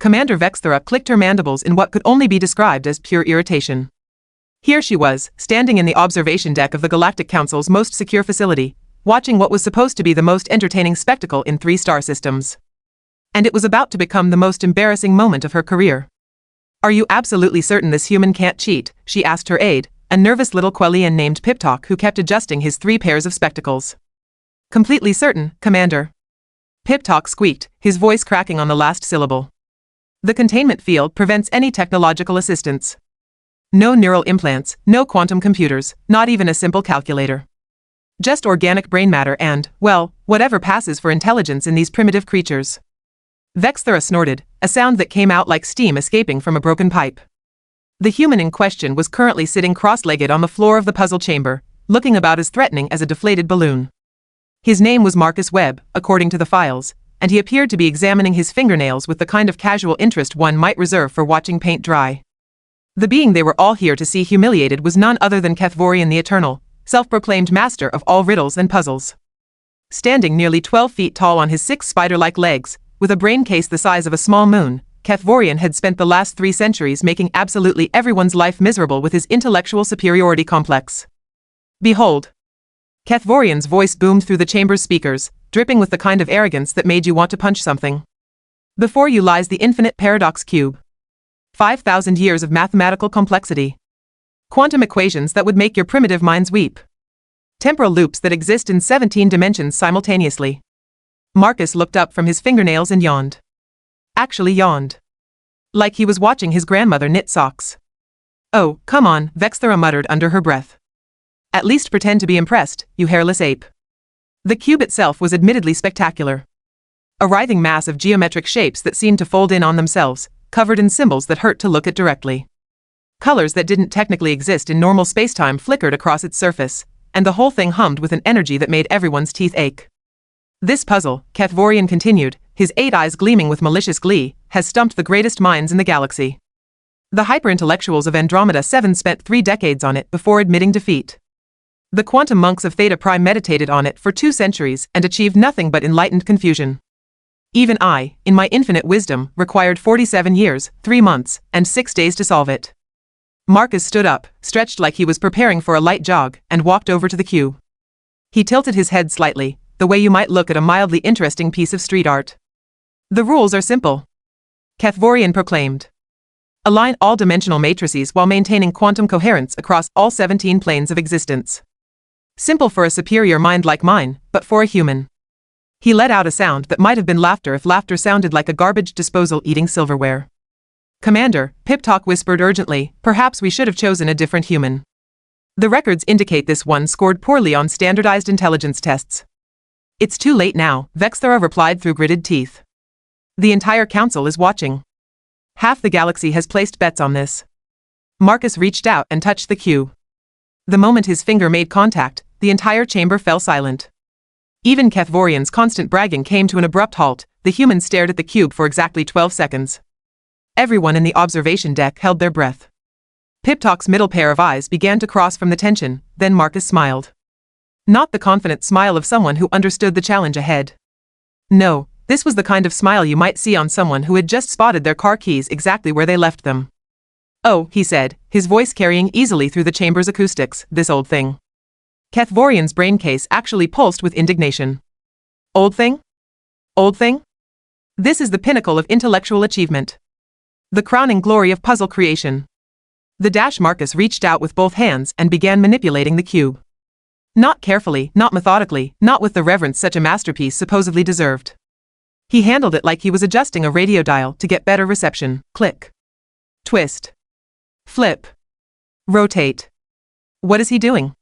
Commander Vexthera clicked her mandibles in what could only be described as pure irritation. Here she was, standing in the observation deck of the Galactic Council's most secure facility, watching what was supposed to be the most entertaining spectacle in 3-star systems. And it was about to become the most embarrassing moment of her career. "Are you absolutely certain this human can't cheat?" she asked her aide, a nervous little Quellian named Pip-Talk who kept adjusting his 3 pairs of spectacles. "Completely certain, Commander." Pip-Talk squeaked, his voice cracking on the last syllable. "The containment field prevents any technological assistance. No neural implants, no quantum computers, not even a simple calculator. Just organic brain matter and, well, whatever passes for intelligence in these primitive creatures." Vexthera snorted, a sound that came out like steam escaping from a broken pipe. The human in question was currently sitting cross-legged on the floor of the puzzle chamber, looking about as threatening as a deflated balloon. His name was Marcus Webb, according to the files, and he appeared to be examining his fingernails with the kind of casual interest one might reserve for watching paint dry. The being they were all here to see humiliated was none other than Keth'vorian the Eternal, self-proclaimed master of all riddles and puzzles. Standing nearly 12 feet tall on his 6 spider-like legs, with a brain case the size of a small moon, Keth'vorian had spent the last 3 centuries making absolutely everyone's life miserable with his intellectual superiority complex. "Behold." Keth'vorian's voice boomed through the chamber's speakers, dripping with the kind of arrogance that made you want to punch something. "Before you lies the infinite paradox cube. 5,000 years of mathematical complexity. Quantum equations that would make your primitive minds weep. Temporal loops that exist in 17 dimensions simultaneously." Marcus looked up from his fingernails and yawned. Actually yawned. Like he was watching his grandmother knit socks. "Oh, come on," Vexthera muttered under her breath. "At least pretend to be impressed, you hairless ape." The cube itself was admittedly spectacular. A writhing mass of geometric shapes that seemed to fold in on themselves, covered in symbols that hurt to look at directly. Colors that didn't technically exist in normal spacetime flickered across its surface, and the whole thing hummed with an energy that made everyone's teeth ache. "This puzzle," Keth'vorian continued, his 8 eyes gleaming with malicious glee, "has stumped the greatest minds in the galaxy. The hyper-intellectuals of Andromeda 7 spent 3 decades on it before admitting defeat. The quantum monks of Theta Prime meditated on it for 2 centuries and achieved nothing but enlightened confusion. Even I, in my infinite wisdom, required 47 years, 3 months, and 6 days to solve it." Marcus stood up, stretched like he was preparing for a light jog, and walked over to the cube. He tilted his head slightly, the way you might look at a mildly interesting piece of street art. "The rules are simple," Keth'vorian proclaimed. "Align all dimensional matrices while maintaining quantum coherence across all 17 planes of existence. Simple for a superior mind like mine, but for a human." He let out a sound that might have been laughter if laughter sounded like a garbage disposal eating silverware. "Commander," Pip-Talk whispered urgently, "perhaps we should have chosen a different human. The records indicate this one scored poorly on standardized intelligence tests." "It's too late now," Vexthera replied through gritted teeth. "The entire council is watching. Half the galaxy has placed bets on this." Marcus reached out and touched the cube. The moment his finger made contact, the entire chamber fell silent. Even Keth'vorian's constant bragging came to an abrupt halt. The human stared at the cube for exactly 12 seconds. Everyone in the observation deck held their breath. Pip-Talk's middle pair of eyes began to cross from the tension, then Marcus smiled. Not the confident smile of someone who understood the challenge ahead. No, this was the kind of smile you might see on someone who had just spotted their car keys exactly where they left them. "Oh," he said, his voice carrying easily through the chamber's acoustics, "this old thing." Keth'vorian's brain case actually pulsed with indignation. "Old thing? Old thing? This is the pinnacle of intellectual achievement. The crowning glory of puzzle creation." Marcus reached out with both hands and began manipulating the cube. Not carefully, not methodically, not with the reverence such a masterpiece supposedly deserved. He handled it like he was adjusting a radio dial to get better reception. Click. Twist. Flip. Rotate. What is he doing?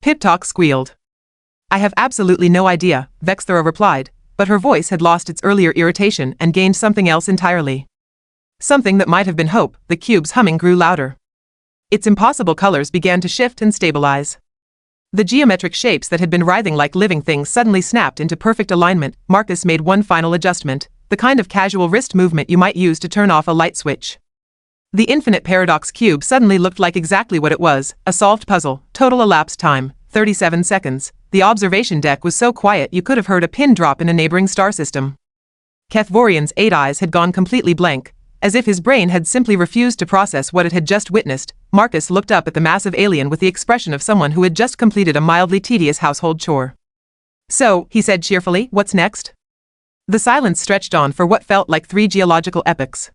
Pip-Talk squealed. "I have absolutely no idea," Vexthera replied, but her voice had lost its earlier irritation and gained something else entirely. Something that might have been hope. The cube's humming grew louder. Its impossible colors began to shift and stabilize. The geometric shapes that had been writhing like living things suddenly snapped into perfect alignment. Marcus made one final adjustment, the kind of casual wrist movement you might use to turn off a light switch. The infinite paradox cube suddenly looked like exactly what it was, a solved puzzle. Total elapsed time, 37 seconds. The observation deck was so quiet you could have heard a pin drop in a neighboring star system. Keth'vorian's 8 eyes had gone completely blank, as if his brain had simply refused to process what it had just witnessed. Marcus looked up at the massive alien with the expression of someone who had just completed a mildly tedious household chore. "So," he said cheerfully, "what's next?" The silence stretched on for what felt like 3 geological epochs.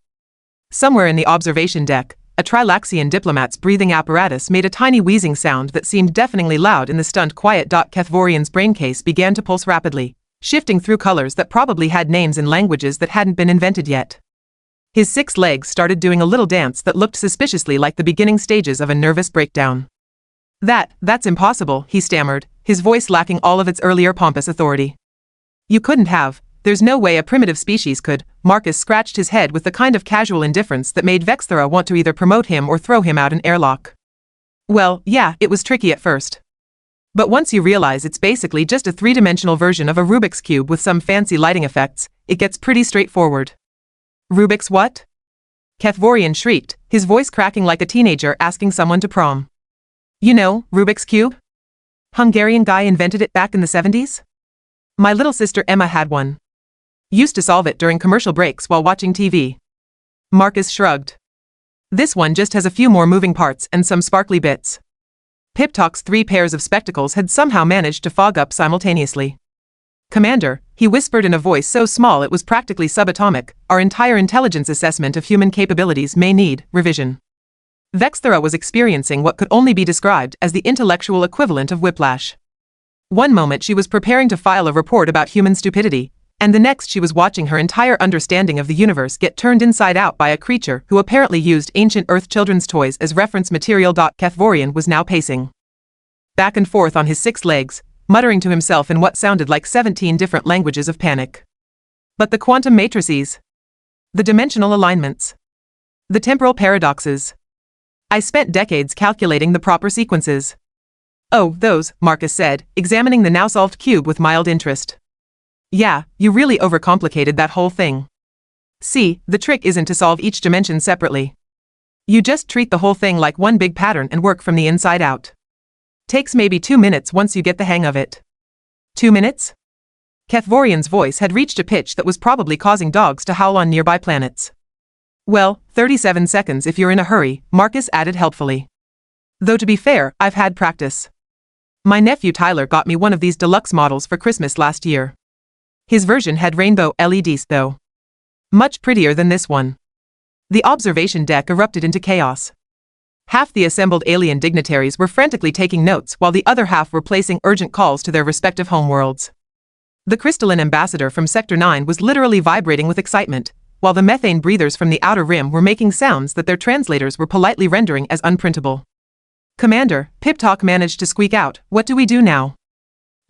Somewhere in the observation deck, a Trilaxian diplomat's breathing apparatus made a tiny wheezing sound that seemed deafeningly loud in the stunned quiet. Keth'vorian's braincase began to pulse rapidly, shifting through colors that probably had names in languages that hadn't been invented yet. His 6 legs started doing a little dance that looked suspiciously like the beginning stages of a nervous breakdown. That's impossible," he stammered, his voice lacking all of its earlier pompous authority. "You couldn't have. There's no way a primitive species could." Marcus scratched his head with the kind of casual indifference that made Vexthera want to either promote him or throw him out an airlock. "Well, yeah, it was tricky at first. But once you realize it's basically just a 3-dimensional version of a Rubik's Cube with some fancy lighting effects, it gets pretty straightforward." "Rubik's what?" Keth'vorian shrieked, his voice cracking like a teenager asking someone to prom. "You know, Rubik's Cube? Hungarian guy invented it back in the 70s? My little sister Emma had one. Used to solve it during commercial breaks while watching TV." Marcus shrugged. "This one just has a few more moving parts and some sparkly bits." Pip Talk's 3 pairs of spectacles had somehow managed to fog up simultaneously. "Commander," he whispered in a voice so small it was practically subatomic, "our entire intelligence assessment of human capabilities may need revision." Vexthera was experiencing what could only be described as the intellectual equivalent of whiplash. One moment she was preparing to file a report about human stupidity, and the next she was watching her entire understanding of the universe get turned inside out by a creature who apparently used ancient Earth children's toys as reference material. Keth'vorian was now pacing back and forth on his 6 legs, muttering to himself in what sounded like 17 different languages of panic. But the quantum matrices, the dimensional alignments, the temporal paradoxes. I spent decades calculating the proper sequences. "Oh, those," Marcus said, examining the now-solved cube with mild interest. "Yeah, you really overcomplicated that whole thing. See, the trick isn't to solve each dimension separately. You just treat the whole thing like one big pattern and work from the inside out. Takes maybe 2 minutes once you get the hang of it." 2 minutes? Keth'vorian's voice had reached a pitch that was probably causing dogs to howl on nearby planets. "Well, 37 seconds if you're in a hurry," Marcus added helpfully. "Though to be fair, I've had practice. My nephew Tyler got me one of these deluxe models for Christmas last year. His version had rainbow LEDs though. Much prettier than this one." The observation deck erupted into chaos. Half the assembled alien dignitaries were frantically taking notes while the other half were placing urgent calls to their respective homeworlds. The crystalline ambassador from Sector 9 was literally vibrating with excitement, while the methane breathers from the outer rim were making sounds that their translators were politely rendering as unprintable. "Commander," Pip Talk managed to squeak out, "what do we do now?"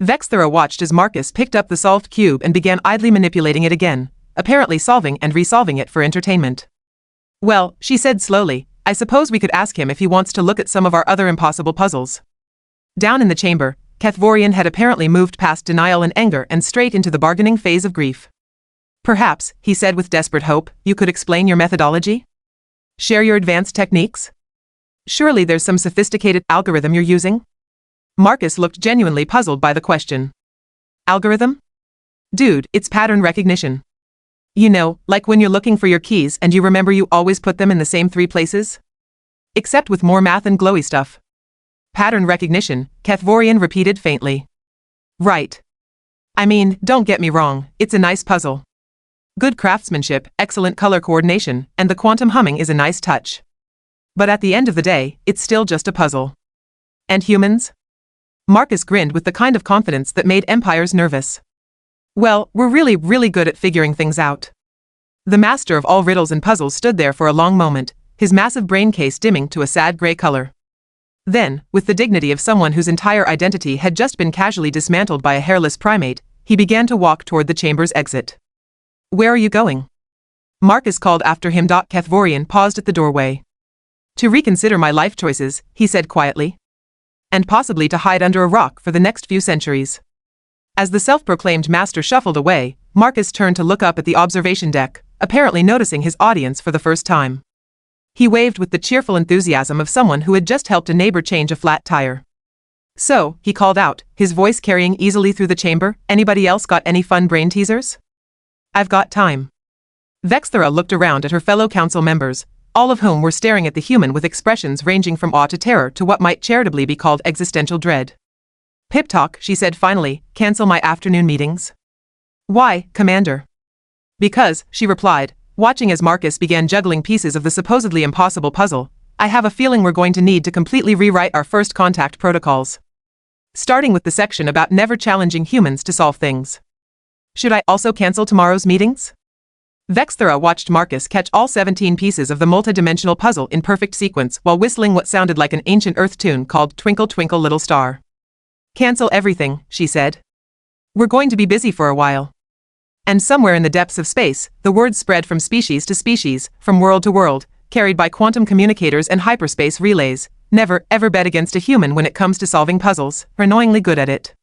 Vexthera watched as Marcus picked up the solved cube and began idly manipulating it again, apparently solving and resolving it for entertainment. "Well," she said slowly, "I suppose we could ask him if he wants to look at some of our other impossible puzzles." Down in the chamber, Keth'vorian had apparently moved past denial and anger and straight into the bargaining phase of grief. "Perhaps," he said with desperate hope, "you could explain your methodology? Share your advanced techniques? Surely there's some sophisticated algorithm you're using?" Marcus looked genuinely puzzled by the question. "Algorithm? Dude, it's pattern recognition. You know, like when you're looking for your keys and you remember you always put them in the same 3 places? Except with more math and glowy stuff." "Pattern recognition," Keth'vorian repeated faintly. "Right. I mean, don't get me wrong, it's a nice puzzle. Good craftsmanship, excellent color coordination, and the quantum humming is a nice touch. But at the end of the day, it's still just a puzzle. And humans?" Marcus grinned with the kind of confidence that made empires nervous. "Well, we're really good at figuring things out." The master of all riddles and puzzles stood there for a long moment, his massive brain case dimming to a sad gray color. Then, with the dignity of someone whose entire identity had just been casually dismantled by a hairless primate, he began to walk toward the chamber's exit. "Where are you going?" Marcus called after him. Keth'vorian paused at the doorway. "To reconsider my life choices," he said quietly. "And possibly to hide under a rock for the next few centuries." As the self-proclaimed master shuffled away, Marcus turned to look up at the observation deck, apparently noticing his audience for the first time. He waved with the cheerful enthusiasm of someone who had just helped a neighbor change a flat tire. "So," he called out, his voice carrying easily through the chamber, "anybody else got any fun brain teasers?" I've got time. Vexthera looked around at her fellow council members, all of whom were staring at the human with expressions ranging from awe to terror to what might charitably be called existential dread. Pip talk, she said finally, cancel my afternoon meetings? Why, Commander? Because, she replied, watching as Marcus began juggling pieces of the supposedly impossible puzzle, I have a feeling we're going to need to completely rewrite our first contact protocols. Starting with the section about never challenging humans to solve things. Should I also cancel tomorrow's meetings? Vexthera watched Marcus catch all 17 pieces of the multidimensional puzzle in perfect sequence while whistling what sounded like an ancient Earth tune called Twinkle Twinkle Little Star. Cancel everything, she said. We're going to be busy for a while. And somewhere in the depths of space, the words spread from species to species, from world to world, carried by quantum communicators and hyperspace relays. Never, ever bet against a human when it comes to solving puzzles. We're annoyingly good at it.